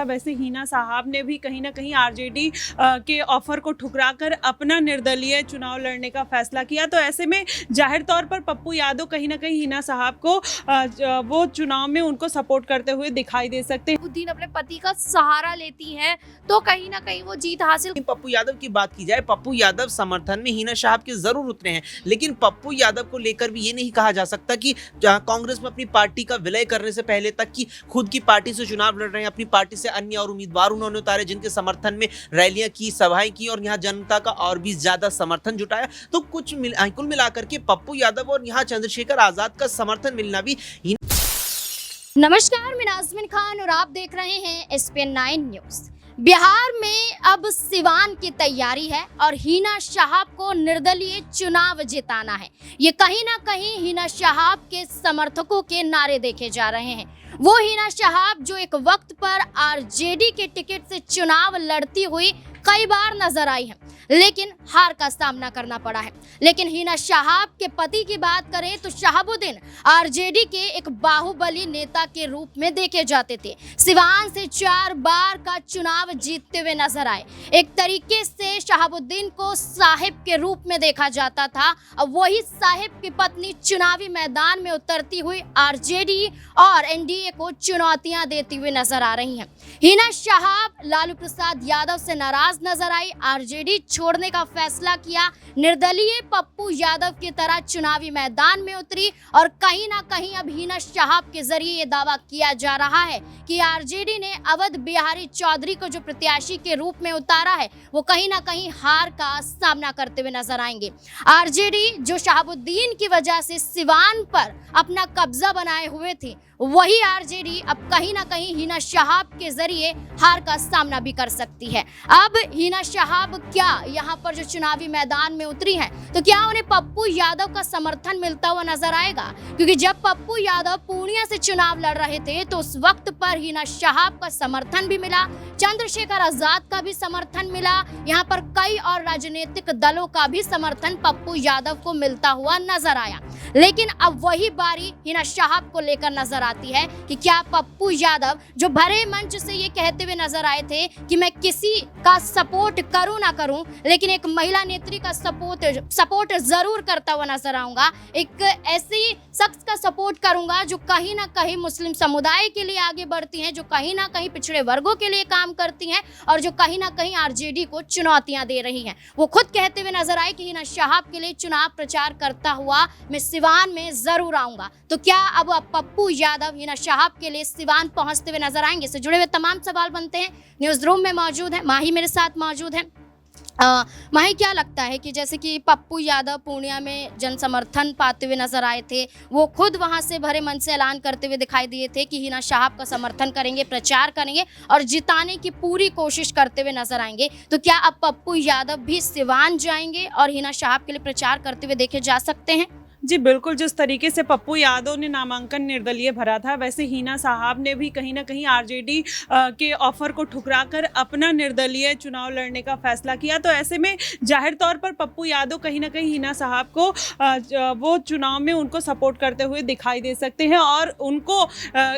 वैसे हिना साहब ने भी कहीं ना कहीं आरजेडी के ऑफर को ठुकराकर अपना निर्दलीय चुनाव लड़ने का फैसला किया। तो ऐसे में जाहिर तौर पर पप्पू यादव कहीं ना कहीं हिना साहब को वो चुनाव में उनको सपोर्ट करते हुए दिखाई दे सकते हैं। उद्दीन अपने पति का सहारा लेती हैं तो कहीं ना कहीं वो जीत हासिल। पप्पू यादव की बात की जाए, पप्पू यादव समर्थन में हिना साहब के जरूर उतरे हैं, लेकिन पप्पू यादव को लेकर भी ये नहीं कहा जा सकता कि कांग्रेस में अपनी पार्टी का विलय करने से पहले तक कि खुद की पार्टी से चुनाव लड़ रहे हैं, अपनी पार्टी से अन्य और उम्मीदवार उन्होंने उतारे जिनके समर्थन में रैलियां की, सभाएं की और यहाँ जनता का और भी ज्यादा समर्थन जुटाया। तो कुल मिलाकर के पप्पू यादव और यहाँ चंद्रशेखर आजाद का समर्थन मिलना भी। नमस्कार, मैं नाज़मीन खान और आप देख रहे हैं एसपीएन 9 न्यूज। बिहार में अब सिवान की तैयारी है और हिना साहब को निर्दलीय चुनाव जिताना है। ये कहीं ना कहीं हिना साहब के समर्थकों के नारे देखे जा रहे हैं। वो हिना साहब जो एक वक्त पर आरजेडी के टिकट से चुनाव लड़ती हुई कई बार नजर आई है, लेकिन हार का सामना करना पड़ा है। लेकिन हिना साहब के पति की बात करें तो शहाबुद्दीन आरजेडी के एक बाहुबली नेता के रूप में देखे जाते थे। सिवान से 4 बार का चुनाव जीतते हुए नजर आए। एक तरीके से शहाबुद्दीन को साहिब के रूप में देखा जाता था। अब वही साहिब की पत्नी चुनावी मैदान में उतरती हुई आरजेडी और एनडीए को चुनौतियां देती हुई नजर आ रही हैं। हिना साहब लालू प्रसाद यादव से नाराज नजर आई, आरजेडी छोड़ने का फैसला किया, निर्दलीय पप्पू यादव की तरह चुनावी मैदान में उतरी और कहीं ना कहीं अब हिना साहब के जरिए ये दावा किया जा रहा है कि आरजेडी ने अवध बिहारी चौधरी को जो प्रत्याशी के रूप में उतारा है वो कहीं ना कहीं हार का सामना करते हुए नजर आएंगे। आरजेडी जो शहाबुद्दीन की वजह से सिवान पर अपना कब्जा बनाए हुए थे, वही आरजेडी अब कहीं ना कहीं हिना साहब के जरिए हार का सामना भी कर सकती है। अब हिना साहब क्या यहाँ पर जो चुनावी मैदान में उतरी हैं तो क्या उन्हें पप्पू यादव का समर्थन मिलता हुआ नजर आएगा? क्योंकि जब पप्पू यादव पूर्णिया से चुनाव लड़ रहे थे तो उस वक्त पर हिना साहब का समर्थन भी मिला, चंद्रशेखर आजाद का भी समर्थन मिला, यहाँ पर कई और राजनीतिक दलों का भी समर्थन पप्पू यादव को मिलता हुआ नजर आया। लेकिन अब वही बारी हिना साहब को लेकर नजर आती है कि क्या पप्पू यादव जो भरे मंच से ये कहते हुए नजर आए थे कि मैं किसी का सपोर्ट करूं ना करूं, लेकिन एक महिला नेत्री का सपोर्ट जरूर करता हुआ नजर आऊंगा, एक ऐसी शख्स का सपोर्ट करूंगा जो कहीं ना कहीं मुस्लिम समुदाय के लिए आगे बढ़ती हैं, जो कहीं ना कहीं पिछड़े वर्गों के लिए काम करती हैं और जो कहीं ना कहीं आरजेडी को चुनौतियां दे रही हैं। वो खुद कहते हुए नजर आए कि हिना साहब के लिए चुनाव प्रचार करता हुआ मैं सिवान में जरूर आऊंगा। तो क्या अब पप्पू यादव हिना साहब के लिए सिवान पहुंचते हुए नजर आएंगे? इससे जुड़े हुए तमाम सवाल बनते हैं। न्यूज रूम में मौजूद है माही, मेरे साथ मौजूद है। माही, क्या लगता है कि जैसे कि पप्पू यादव पूर्णिया में जन समर्थन पाते हुए नजर आए थे, वो खुद वहां से भरे मन से ऐलान करते हुए दिखाई दिए थे कि हिना साहब का समर्थन करेंगे, प्रचार करेंगे और जिताने की पूरी कोशिश करते हुए नजर आएंगे, तो क्या अब पप्पू यादव भी सिवान जाएंगे और हिना साहब के लिए प्रचार करते हुए देखे जा सकते हैं? जी बिल्कुल, जिस तरीके से पप्पू यादव ने नामांकन निर्दलीय भरा था, वैसे हिना साहब ने भी कहीं ना कहीं आरजेडी के ऑफर को ठुकराकर अपना निर्दलीय चुनाव लड़ने का फैसला किया। तो ऐसे में जाहिर तौर पर पप्पू यादव कहीं ना कहीं हिना साहब को वो चुनाव में उनको सपोर्ट करते हुए दिखाई दे सकते हैं और उनको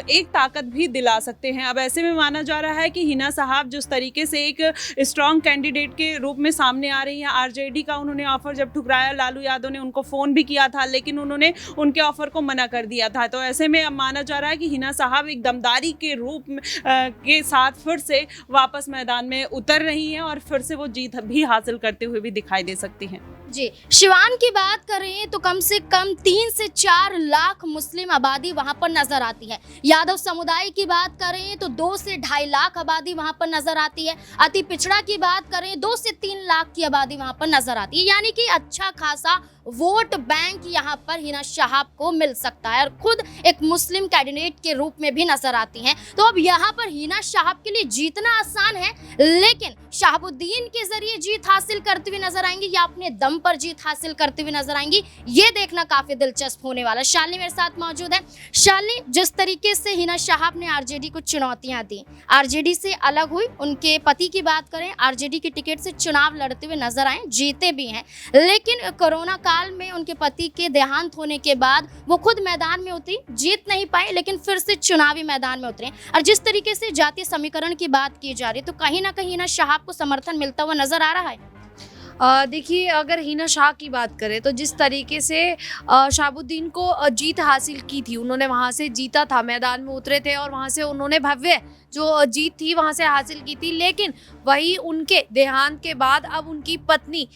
एक ताकत भी दिला सकते हैं। अब ऐसे में माना जा रहा है कि हिना साहब जिस तरीके से एक स्ट्रॉन्ग कैंडिडेट के रूप में सामने आ रही हैं, आरजेडी का उन्होंने ऑफर जब ठुकराया, लालू यादव ने उनको फ़ोन भी किया था लेकिन उन्होंने उनके ऑफर को मना कर दिया था। तो ऐसे में अब माना जा रहा है कि हिना साहब एक दमदारी के रूप के साथ फिर से वापस मैदान में उतर रही हैं और फिर से वो जीत भी हासिल करते हुए भी दिखाई दे सकती हैं। जी, शिवान की बात करें तो कम से कम 3 से 4 लाख मुस्लिम आबादी वहां पर नजर आती है। यादव समुदाय की बात करें तो 2 से 2.5 लाख आबादी वहां पर नजर आती है। अति पिछड़ा की बात करें 2 से 3 लाख की आबादी वहां पर नजर आती है, यानी कि अच्छा खासा वोट बैंक यहाँ पर हिना साहब को मिल सकता है और खुद एक मुस्लिम कैंडिडेट के रूप में भी नजर आती हैं। तो अब यहाँ पर हिना साहब के लिए जीतना आसान है, लेकिन शहाबुद्दीन के जरिए जीत हासिल करती हुई नजर आएंगी या अपने दम पर जीत हासिल करती हुई नजर आएंगी, ये देखना काफी दिलचस्प होने वाला। शालिनी मेरे साथ मौजूद है। शालिनी, जिस तरीके से हिना शहाब ने आरजेडी को चुनौतियां दी, आरजेडी से अलग हुई, उनके पति की बात करें, आरजेडी की टिकट से चुनाव लड़ते हुए नजर आए, जीते भी हैं, लेकिन कोरोना काल में उनके पति के देहांत होने के बाद वो खुद मैदान में उतरी, जीत नहीं पाई, लेकिन फिर से चुनावी मैदान में उतरे। और जिस तरीके से जातीय समीकरण की बात की जा रही है, तो कहीं ना कहीं हिना शहाब को समर्थन मिलता हुआ नजर आ रहा है। देखिए, अगर हिना शाह की बात करें तो जिस तरीके से शहाबुद्दीन को जीत हासिल की थी, उन्होंने वहाँ से जीता था, मैदान में उतरे थे और वहाँ से उन्होंने भव्य जो जीत थी वहाँ से हासिल की थी, लेकिन वही उनके देहांत के बाद अब उनकी पत्नी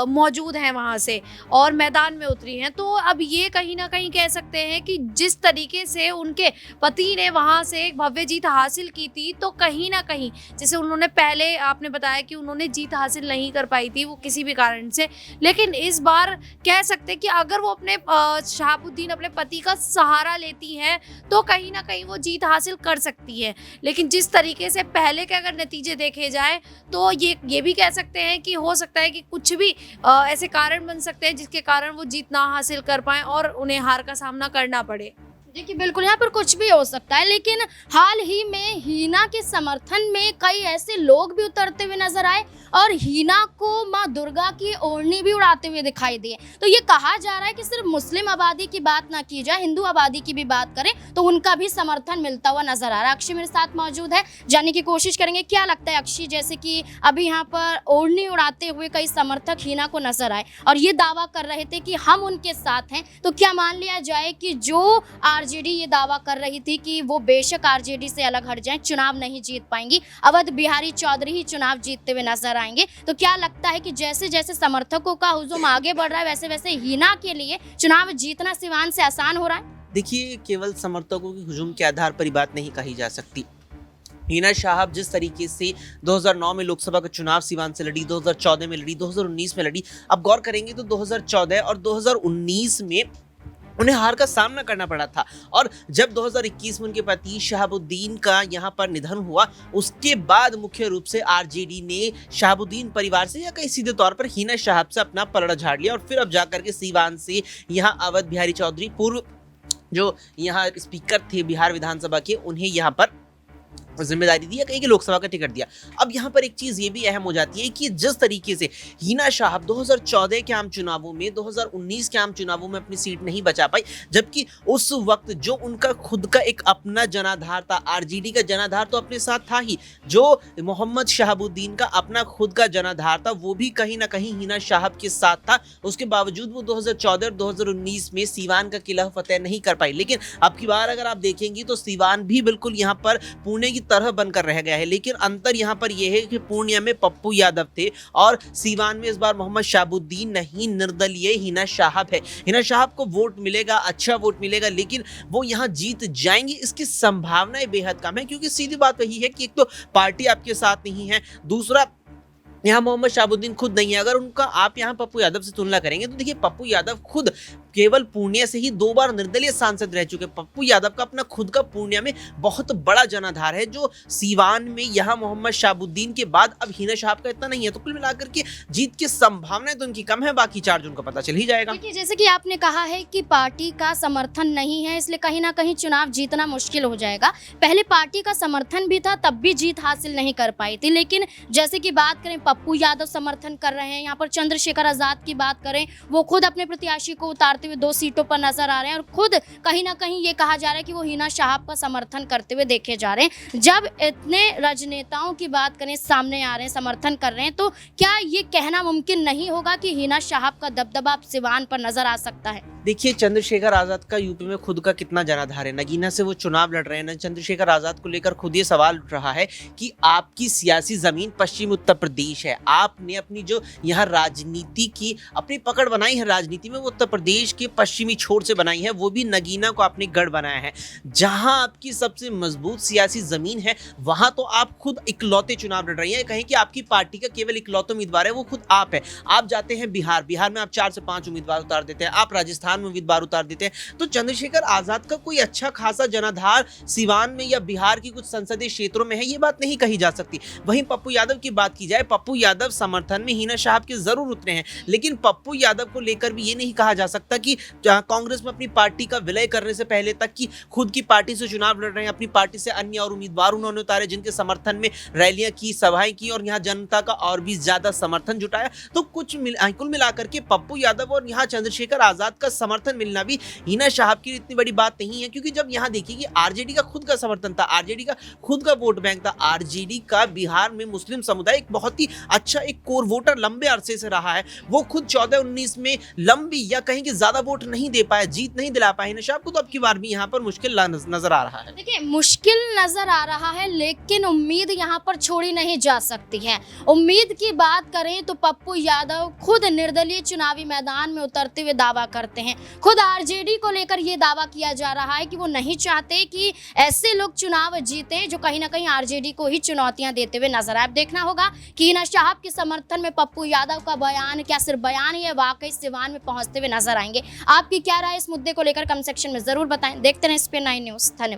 मौजूद हैं वहाँ से और मैदान में उतरी हैं। तो अब ये कहीं ना कहीं कह सकते हैं कि जिस तरीके से उनके पति ने वहाँ से एक भव्य जीत हासिल की थी, तो कहीं ना कहीं जैसे उन्होंने पहले आपने बताया कि उन्होंने जीत हासिल नहीं कर पाई थी वो किसी भी कारण से, लेकिन इस बार कह सकते हैं कि अगर वो अपने शहाबुद्दीन अपने पति का सहारा लेती हैं तो कहीं ना कहीं वो जीत हासिल कर सकती है। लेकिन जिस तरीके से पहले के अगर नतीजे देखे जाए तो ये भी कह सकते हैं कि हो सकता है कि कुछ भी ऐसे कारण बन सकते हैं जिसके कारण वो जीत ना हासिल कर पाए और उन्हें हार का सामना करना पड़े। देखिए, बिल्कुल यहाँ पर कुछ भी हो सकता है, लेकिन हाल ही में हीना के समर्थन में कई ऐसे लोग भी उतरते हुए नजर आए और हीना को माँ दुर्गा की ओढ़नी भी उड़ाते हुए दिखाई दिए। तो ये कहा जा रहा है कि सिर्फ मुस्लिम आबादी की बात ना की जाए, हिंदू आबादी की भी बात करें तो उनका भी समर्थन मिलता हुआ नजर आ रहा है। अक्षय मेरे साथ मौजूद है, जानने की कोशिश करेंगे क्या लगता है अक्षय, जैसे कि अभी यहाँ पर ओढ़नी उड़ाते हुए कई समर्थक हीना को नजर आए और ये दावा कर रहे थे कि हम उनके साथ हैं, तो क्या मान लिया जाए कि जो आरजेडी ये दावा कर रही थी कि वो बेशक आरजेडी से अलग हट जाएं, चुनाव नहीं जीत पाएंगी, अवध बिहारी चौधरी ही चुनाव जीतते हुए नजर आएंगे, तो क्या लगता है कि जैसे जैसे समर्थकों का हुजूम आगे बढ़ रहा है वैसे वैसे हीना के लिए चुनाव जीतना सिवान से आसान हो रहा है? देखिए, केवल समर्थकों के हुजूम के आधार पर ही बात नहीं कही जा सकती। हिना शाहब जिस तरीके से 2009 में लोकसभा का चुनाव सीवान से लड़ी, 2014 में लड़ी, 2019 में लड़ी, अब गौर करेंगे तो 2014 और 2019 में उन्हें हार का सामना करना पड़ा था। और जब 2021 में उनके पति शहाबुद्दीन का यहाँ पर निधन हुआ, उसके बाद मुख्य रूप से आरजेडी ने शहाबुद्दीन परिवार से या कहीं सीधे तौर पर हिना शाहब से अपना पलड़ा झाड़ लिया और फिर अब जाकर के सीवान से यहाँ अवध बिहारी चौधरी, पूर्व जो यहाँ स्पीकर थे बिहार विधानसभा के, उन्हें यहाँ पर जिम्मेदारी दी या कहीं कि लोकसभा का टिकट दिया। अब यहाँ पर एक चीज ये भी अहम हो जाती है कि जिस तरीके से हिना शाहब 2014 के आम चुनावों में, 2019 के आम चुनावों में अपनी सीट नहीं बचा पाई, जबकि उस वक्त जो उनका खुद का एक अपना जनाधार था, आरजेडी का जनाधार तो अपने साथ था ही, जो मोहम्मद शहाबुद्दीन का अपना खुद का जनाधार था वो भी कहीं ना कहीं हिना शाहब के साथ था। उसके बावजूद वो 2014 और 2019 में सीवान का किला फतेह नहीं कर पाई। लेकिन अब की बार अगर आप देखेंगे तो सीवान भी बिल्कुल यहाँ पर पुणे की तरह बनकर रह गया है, लेकिन अंतर यहाँ पर यह है कि पूर्णिया में पप्पू यादव थे और सीवान में इस बार मोहम्मद शहाबुद्दीन नहीं, निर्दलीय हिना शाहब है। हिना शाहब को वोट मिलेगा, अच्छा वोट मिलेगा, लेकिन वो यहाँ जीत जाएंगी इसकी संभावनाएं बेहद कम है, क्योंकि सीधी बात वही है कि एक तो पार्टी आपके साथ नहीं है, दूसरा यहाँ मोहम्मद शहाबुद्दीन खुद नहीं है। अगर उनका आप यहाँ पप्पू यादव से तुलना करेंगे तो देखिए, पप्पू यादव खुद केवल पूर्णिया से ही 2 बार निर्दलीय सांसद रह चुके। पप्पू यादव का अपना खुद का पूर्णिया में बहुत बड़ा जनाधार है, जो सीवान में यहाँ मोहम्मद शहाबुद्दीन के बाद अब हिना शाहब का इतना नहीं है। तो कुल मिलाकर के जीत की संभावनाएं तो उनकी कम है, बाकी 4 जून को पता चल ही जाएगा। देखिए, जैसे कि आपने कहा है कि पार्टी का समर्थन नहीं है, इसलिए कहीं ना कहीं चुनाव जीतना मुश्किल हो जाएगा। पहले पार्टी का समर्थन भी था, तब भी जीत हासिल नहीं कर पाई थी, लेकिन जैसे कि बात करें पप्पू यादव समर्थन कर रहे हैं, यहाँ पर चंद्रशेखर आजाद की बात करें, वो खुद अपने प्रत्याशी को उतारते हुए 2 सीटों पर नजर आ रहे हैं और खुद कहीं ना कहीं ये कहा जा रहा है कि वो हिना शाहब का समर्थन करते हुए देखे जा रहे हैं। जब इतने राजनेताओं की बात करें सामने आ रहे हैं, समर्थन कर रहे हैं, तो क्या ये कहना मुमकिन नहीं होगा कि हिना शाहब का दबदबा सिवान पर नजर आ सकता है? देखिए, चंद्रशेखर आजाद का यूपी में खुद का कितना जनाधार है, नगीना से वो चुनाव लड़ रहे हैं। चंद्रशेखर आजाद को लेकर खुद ये सवाल उठ रहा है कि आपकी सियासी जमीन पश्चिम उत्तर प्रदेश है, आपने अपनी जो यहाँ राजनीति की अपनी पकड़ बनाई है, राजनीति में वो उत्तर प्रदेश के पश्चिमी छोर से बनाई है, वो भी नगीना को आपने गढ़ बनाया है। जहां आपकी सबसे मजबूत सियासी जमीन है वहां तो आप खुद इकलौते चुनाव लड़ रही हैं। कहें कि आपकी पार्टी का केवल इकलौते उम्मीदवार है वो खुद आप है। आप जाते हैं बिहार में आप 4 से 5 उम्मीदवार उतार देते हैं, आप राजस्थान मैदान में उम्मीदवार उतार देते हैं। तो चंद्रशेखर आजाद का कोई अच्छा खासा जनाधार सीवान में या बिहार की कुछ संसदीय क्षेत्रों में है, ये बात नहीं कही जा सकती। वहीं पप्पू यादव की बात की जाए, पप्पू यादव समर्थन में हिना साहब के जरूर उतरे हैं, लेकिन पप्पू यादव को लेकर भी ये नहीं कहा जा सकता कि कांग्रेस में अपनी पार्टी का विलय करने से पहले तक कि खुद की पार्टी से चुनाव लड़ रहे हैं, अपनी पार्टी से अन्य और उम्मीदवार उन्होंने उतारे जिनके समर्थन में रैलियां की, सभाएं की और यहाँ जनता का और भी ज्यादा समर्थन जुटाया। तो कुल मिलाकर के पप्पू यादव और यहाँ चंद्रशेखर आजाद का समर्थन मिलना भी हिना साहब की इतनी बड़ी बात नहीं है, क्योंकि जब यहाँ देखिए कि आरजेडी का खुद का समर्थन था, आरजेडी का खुद का वोट बैंक था, आरजेडी का बिहार में मुस्लिम समुदाय एक बहुत ही अच्छा एक कोर वोटर लंबे अरसे से रहा है। वो खुद 14-19 में लंबी या कहीं की ज्यादा वोट नहीं दे पाया, जीत नहीं दिला पाए हिना साहब को। तो अब की बार भी यहाँ पर मुश्किल नजर आ रहा है। देखिए, मुश्किल नजर आ रहा है, लेकिन उम्मीद यहाँ पर छोड़ी नहीं जा सकती है। उम्मीद की बात करें तो पप्पू यादव खुद निर्दलीय चुनावी मैदान में उतरते हुए दावा करते हैं। खुद आरजेडी को लेकर यह दावा किया जा रहा है कि वो नहीं चाहते कि ऐसे लोग चुनाव जीते जो कहीं ना कहीं आरजेडी को ही चुनौतियां देते हुए नजर आए। अब देखना होगा कि हिना साहब के समर्थन में पप्पू यादव का बयान क्या सिर्फ बयान ही है, वाकई सिवान में पहुंचते हुए नजर आएंगे। आपकी क्या राय इस मुद्दे को लेकर कमेंट सेक्शन में जरूर बताएं। देखते रहें SPN9 न्यूज़। धन्यवाद।